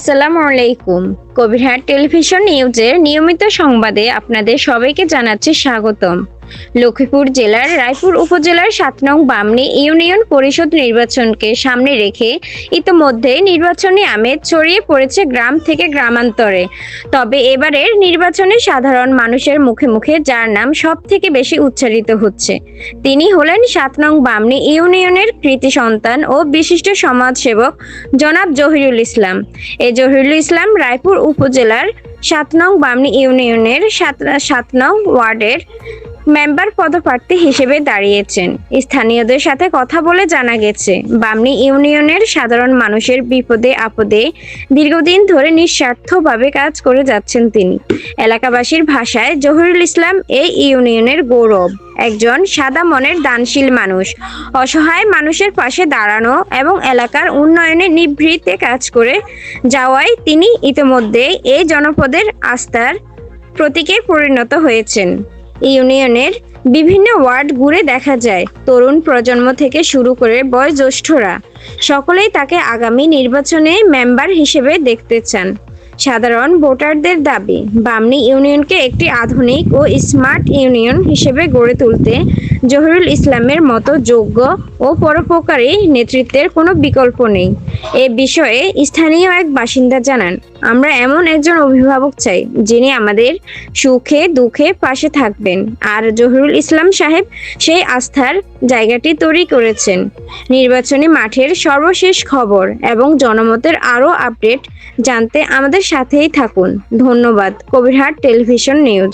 আসসালামু আলাইকুম। কবিরহাট টেলিভিশন নিউজের নিয়মিত সংবাদে আপনাদের সবাইকে জানাচ্ছি স্বাগতম। লক্ষ্মীপুর জেলার রায়পুর উপজেলার ৭ নং বামনী ইউনিয়ন পরিষদ নির্বাচনকে সামনে রেখে ইতোমধ্যে নির্বাচনী আমেজ ছড়িয়ে পড়েছে গ্রাম থেকে গ্রামান্তরে। তবে এবারের নির্বাচনে সাধারণ মানুষের মুখে মুখে যার নাম সব থেকে বেশি উচ্চারিত হচ্ছে, তিনি হলেন ৭ নং বামনী ইউনিয়নের কৃতি সন্তান ও বিশিষ্ট সমাজসেবক জনাব জহিরুল ইসলাম। এই জহিরুল ইসলাম রায়পুর উপজেলার ৭ নং বামনী ইউনিয়নের ৭ নং ওয়ার্ডের মেম্বার পদপ্রার্থী হিসেবে দাঁড়িয়েছেন। স্থানীয়দের সাথে কথা বলে জানা গেছে, বামনী ইউনিয়নের সাধারণ মানুষের বিপদে আপদে দীর্ঘদিন ধরে নিঃস্বার্থভাবে কাজ করে যাচ্ছেন তিনি। এলাকাবাসীর ভাষায় জহিরুল ইসলাম এই ইউনিয়নের গৌরব, একজন সাদা মনের দানশীল মানুষ, অসহায় মানুষের পাশে দাঁড়ানো এবং এলাকার উন্নয়নে নিভৃতে কাজ করে যাওয়ায় তিনি ইতিমধ্যে এই জনপদের আস্থার প্রতীকে পরিণত হয়েছেন। ইউনিয়নের বিভিন্ন ওয়ার্ড ঘুরে দেখা যায়, তরুণ প্রজন্ম থেকে শুরু করে বয়োজ্যেষ্ঠরা সকলেই তাকে আগামী নির্বাচনে মেম্বার হিসেবে দেখতে চান। সাধারণ ভোটারদের দাবি, বামনী ইউনিয়নকে একটি আধুনিক ও স্মার্ট ইউনিয়ন হিসেবে গড়ে তুলতে জহিরুল ইসলামের মতো যোগ্য ও পরোপকারী নেতৃত্বের কোনো বিকল্প নেই। এ বিষয়ে স্থানীয় এক বাসিন্দা জানান, আমরা এমন একজন অভিভাবক চাই যিনি আমাদের সুখে দুঃখে পাশে থাকবেন, আর জহিরুল ইসলাম সাহেব সেই আস্থার জায়গাটি তৈরি করেছেন। নির্বাচনী মাঠের সর্বশেষ খবর এবং জনমতের আরও আপডেট জানতে আমাদের সাথেই থাকুন। ধন্যবাদ। Kabirhat television news.